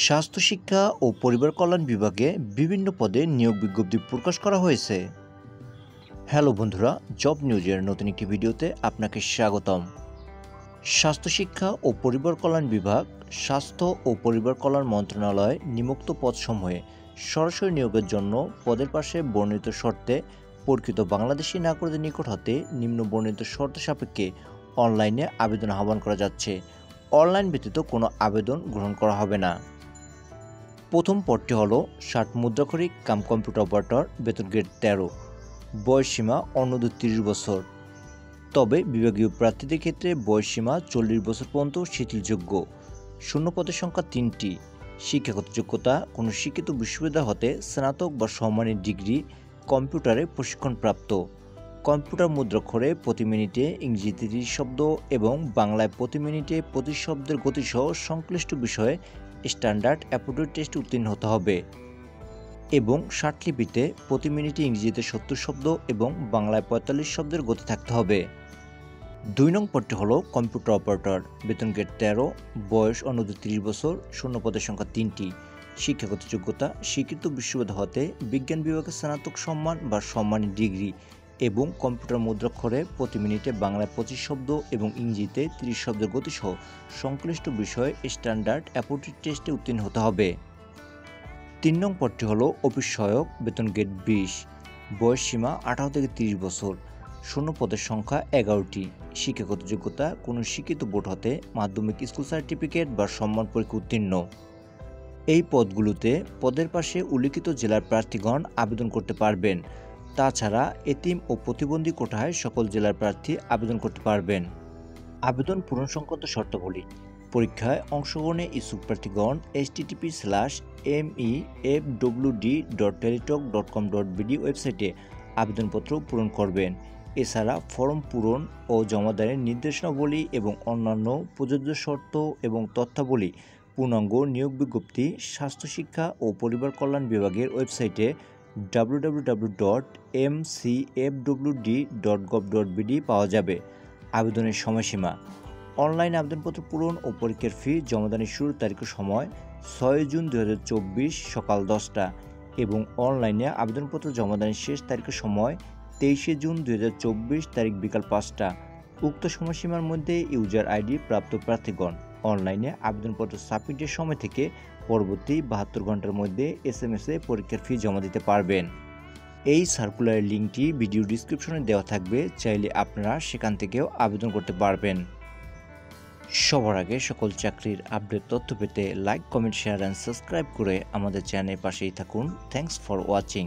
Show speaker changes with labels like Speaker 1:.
Speaker 1: স্বাস্থ্য শিক্ষা ও পরিবার কল্যাণ বিভাগে বিভিন্ন পদে নিয়োগ বিজ্ঞপ্তি প্রকাশ করা হয়েছে। হ্যালো বন্ধুরা, জব নিউজের নতুন একটি ভিডিওতে আপনাকে স্বাগতম। স্বাস্থ্য শিক্ষা ও পরিবার কল্যাণ বিভাগ স্বাস্থ্য ও পরিবার কল্যাণ মন্ত্রণালয় নিম্নোক্ত পদসমূহে সরাসরি নিয়োগের জন্য পদের পাশে বর্ণিত শর্তে পরীক্ষিত বাংলাদেশি নাগরিকদের নিকট হতে নিম্ন বর্ণিত শর্ত সাপেক্ষে অনলাইনে আবেদন আহ্বান করা যাচ্ছে। অনলাইন ব্যতীত কোনো আবেদন গ্রহণ করা হবে না। প্রথম পদটি হল 60 মুদ্রাক্ষরিক কাম কম্পিউটার অপারেটর, বেতন গ্রেড 13, বয়সসীমা অনূর্ধ্ব 30 বছর। তবে বিভাগীয় প্রার্থীদের ক্ষেত্রে বয়সসীমা 40 বছর পর্যন্ত শিথিলযোগ্য। শূন্য পদের সংখ্যা 3টি। শিক্ষাগত যোগ্যতা কোনো শিক্ষিত বিশ্ববিদ্যালয় হতে স্নাতক বা সমমানের ডিগ্রি, কম্পিউটারে প্রশিক্ষণপ্রাপ্ত। কম্পিউটার মুদ্রাক্ষরে প্রতি মিনিটে ইংরেজিতে 30 শব্দ এবং বাংলায় প্রতি মিনিটে 25 শব্দের গতিসহ সংশ্লিষ্ট বিষয়ে স্ট্যান্ডার্ড অ্যাপটিটিউড টেস্টে উত্তীর্ণ হতে হবে এবং ষাটলিপিতে প্রতি মিনিটে ইংরেজিতে 70 শব্দ এবং বাংলায় 45 শব্দের গতি থাকতে হবে। 2 নং পদটি হল কম্পিউটার অপারেটর, বেতন গ্রেড 13, বয়স অনূর্ধ্ব 30 বছর, শূন্য পদের সংখ্যা 3টি। শিক্ষাগত যোগ্যতা স্বীকৃত বিশ্ববিদ্যালয় হতে বিজ্ঞান বিভাগে স্নাতক সম্মান বা সম্মানী ডিগ্রি এবং কম্পিউটার মুদ্রাক্ষরে প্রতি মিনিটে বাংলায় 25 শব্দ এবং ইংরেজিতে 30 শব্দের গতিসহ সংশ্লিষ্ট বিষয়ে স্ট্যান্ডার্ড অ্যাপটিটিউড টেস্টে উত্তীর্ণ হতে হবে। 3 নং পদটি হল অফিস সহায়ক, বেতন গ্রেড 20, বয়স সীমা 18 থেকে 30 বছর, শূন্য পদের সংখ্যা 11টি। শিক্ষাগত যোগ্যতা কোনো শিক্ষিত বোর্ড হতে মাধ্যমিক স্কুল সার্টিফিকেট বা সম্মান পরীক্ষা উত্তীর্ণ। এই পদগুলোতে পদের পাশে উল্লিখিত জেলার প্রার্থীগণ আবেদন করতে পারবেন। তাছাড়া এতিম ও প্রতিবন্ধী কোটায় সকল জেলার প্রার্থী আবেদন করতে পারবেন। আবেদন পূরণ সংক্রান্ত শর্তাবলী: পরীক্ষায় অংশগ্রহণে ইচ্ছুক প্রার্থীগণ http://mefwd.teletalk.com.bd ওয়েবসাইটে আবেদনপত্র পূরণ করবেন। এছাড়া ফর্ম পূরণ ও জমাদানের নির্দেশনাবলী এবং অন্যান্য প্রযোজ্য শর্ত এবং তথ্যাবলী পূর্ণাঙ্গ নিয়োগ বিজ্ঞপ্তি স্বাস্থ্য শিক্ষা ও পরিবার কল্যাণ বিভাগের ওয়েবসাইটে www.mcfwd.gov.bd পাওয়া যাবে। আবেদনের সময়সীমা: অনলাইন আবেদনপত্র পূরণ ও পরীক্ষার ফি জমাদানের শুরুর তারিখ ও সময় 6 জুন 2024 সকাল 10টা এবং অনলাইনে আবেদনপত্র জমাদানের শেষ তারিখ ও সময় 23 জুন 2024 তারিখ বিকাল 5টা। উক্ত সময়সীমার মধ্যে ইউজার আইডি প্রাপ্ত প্রার্থীগণ অনলাইনে আবেদনপত্র সাবমিটের সময় থেকে পরবর্তী 72 ঘন্টার মধ্যে SMS-এ পরীক্ষার ফি জমা দিতে পারবেন। এই সার্কুলারের লিঙ্কটি ভিডিও ডিসক্রিপশনে দেওয়া থাকবে, চাইলে আপনারা সেখান থেকেও আবেদন করতে পারবেন। সবার আগে সকল চাকরির আপডেট তথ্য পেতে like, comment, share and subscribe করে আমাদের চ্যানেলের পাশেই থাকুন। Thanks for watching.